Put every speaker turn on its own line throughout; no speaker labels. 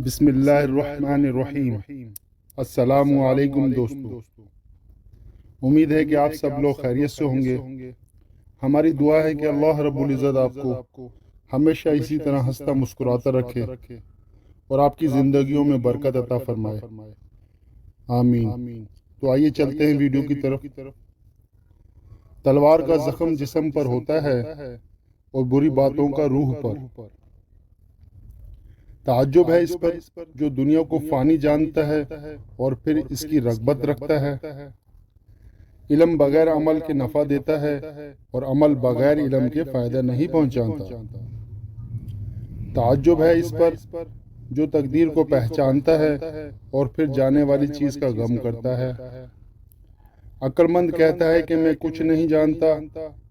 بسم اللہ الرحمن الرحیم۔ السلام علیکم دوستو، امید ہے کہ آپ سب لوگ خیریت سے ہوں گے۔ ہماری دعا ہے کہ اللہ رب العزت آپ کو ہمیشہ اسی طرح ہنستا مسکراتا رکھے اور آپ کی زندگیوں میں برکت عطا فرمائے، آمین۔ تو آئیے چلتے ہیں ویڈیو کی طرف۔ تلوار کا زخم جسم پر ہوتا ہے اور بری باتوں کا روح پر۔ تعجب ہے اس پر جو دنیا کو فانی جانتا ہے اور پھر اس کی رغبت رکھتا ہے۔ علم بغیر عمل کے نفع دیتا ہے اور عمل بغیر علم کے فائدہ نہیں پہنچاتا۔ تعجب ہے اس پر جو تقدیر کو پہچانتا ہے اور پھر جانے والی چیز کا غم کرتا ہے۔ عقل مند کہتا ہے کہ میں کچھ نہیں جانتا،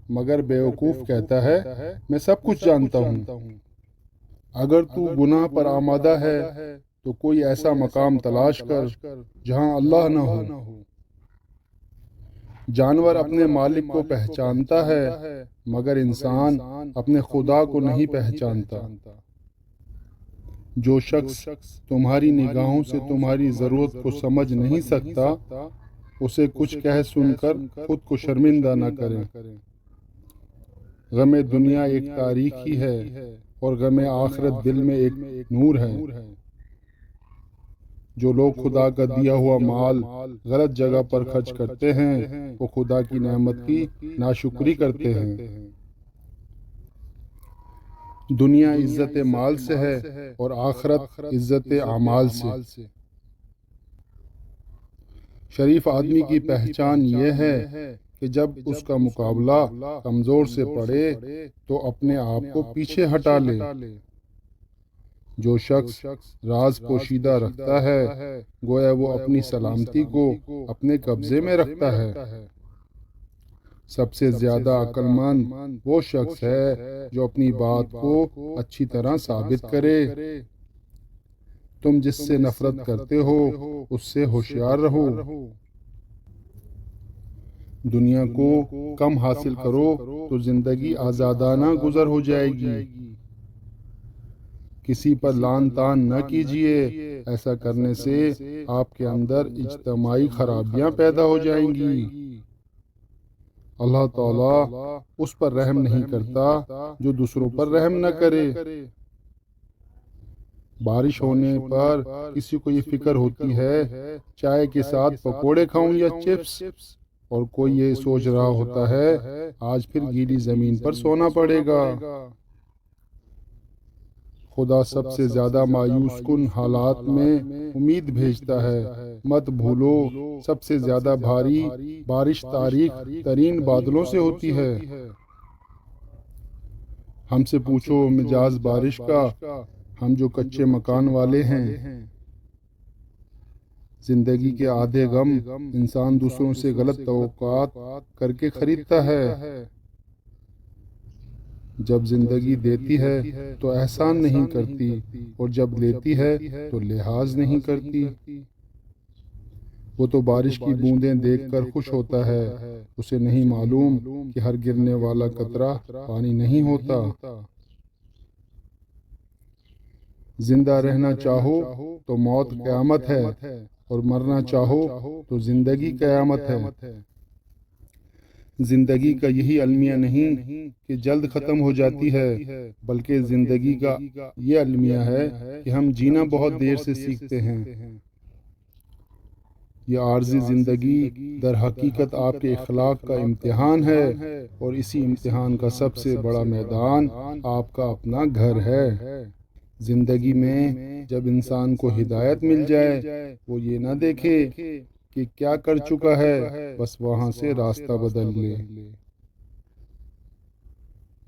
مگر بیوقوف کہتا ہے میں سب کچھ جانتا ہوں۔ اگر تو گناہ پر آمادہ ہے تو کوئی ایسا مقام تلاش کر جہاں اللہ نہ ہو۔ جانور اپنے مالک کو پہچانتا ہے مگر انسان اپنے خدا کو نہیں پہچانتا۔ جو شخص تمہاری نگاہوں سے تمہاری ضرورت کو سمجھ نہیں سکتا، اسے کچھ کہہ سن کر خود کو شرمندہ نہ کریں۔ غم دنیا ایک تاریخ ہی ہے اور غم آخرت دل میں ایک نور ہے۔ جو لوگ خدا کا دیا ہوا مال غلط جگہ پر خرچ کرتے ہیں وہ خدا کی نعمت کی ناشکری کرتے ہیں۔ دنیا عزت مال سے ہے اور آخرت عزت اعمال سے۔ شریف آدمی کی پہچان یہ ہے کہ جب اس کا مقابلہ کمزور سے پڑے تو اپنے آپ کو پیچھے ہٹا لے۔ جو شخص راز پوشیدہ رکھتا ہے گویا وہ اپنی سلامتی کو اپنے قبضے میں رکھتا ہے۔ سب سے زیادہ عقل مند وہ شخص ہے جو اپنی بات کو اچھی طرح ثابت کرے۔ تم جس سے نفرت کرتے ہو اس سے ہوشیار رہو۔ دنیا کو کم حاصل کرو تو زندگی آزادانہ گزر ہو جائے گی۔ کسی پر لان تان نہ کیجیے، ایسا کرنے سے آپ کے اندر اجتماعی خرابیاں پیدا ہو جائیں گی۔ اللہ تعالیٰ اس پر رحم نہیں کرتا جو دوسروں پر رحم نہ کرے۔ بارش ہونے پر کسی کو یہ فکر ہوتی ہے چائے کے ساتھ پکوڑے کھاؤں یا چپس، اور کوئی یہ سوچ رہا ہوتا ہے آج پھر گیلی زمین پر سونا پڑے گا۔ خدا سب سے زیادہ مایوس کن حالات میں امید بھیجتا ہے۔ مت بھولو سب سے زیادہ بھاری بارش تاریک ترین بادلوں سے ہوتی ہے۔ ہم سے پوچھو مجاز بارش کا، ہم جو کچے مکان والے ہیں۔ زندگی کے آدھے غم انسان دوسروں سے غلط توقعات کر کے خریدتا ہے۔ جب زندگی دیتی ہے تو احسان نہیں کرتی اور جب لیتی ہے تو لحاظ نہیں کرتی۔ وہ تو بارش کی بوندیں دیکھ کر خوش ہوتا ہے، اسے نہیں معلوم کہ ہر گرنے والا قطرہ پانی نہیں ہوتا۔ زندہ رہنا چاہو تو موت قیامت ہے اور مرنا چاہو تو زندگی قیامت ہے۔ زندگی کا یہی المیہ نہیں کہ جلد ختم ہو جاتی ہے، بلکہ زندگی کا یہ المیہ ہے کہ ہم جینا بہت دیر سے سیکھتے ہیں۔ یہ عارضی زندگی در حقیقت آپ کے اخلاق کا امتحان ہے اور اسی امتحان کا سب سے بڑا میدان آپ کا اپنا گھر ہے۔ زندگی میں جب انسان کو ہدایت مل جائے وہ یہ نہ دیکھے کہ کیا کر چکا ہے، بس وہاں سے راستہ بدل لے۔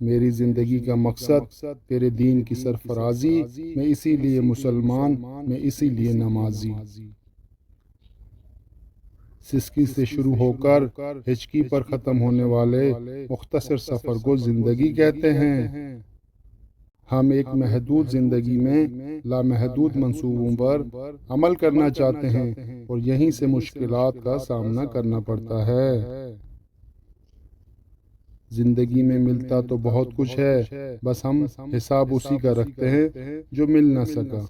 میری زندگی کا مقصد تیرے دین کی سرفرازی، میں اسی لیے مسلمان، میں اسی لیے نمازی۔ سسکی سے شروع ہو کر ہچکی پر ختم ہونے والے مختصر سفر کو زندگی کہتے ہیں۔ ہم ایک محدود زندگی میں لامحدود منصوبوں پر عمل کرنا چاہتے ہیں اور یہیں سے مشکلات کا سامنا کرنا پڑتا ہے۔ زندگی میں ملتا تو بہت کچھ ہے، بس ہم حساب اسی کا رکھتے ہیں جو مل نہ سکا۔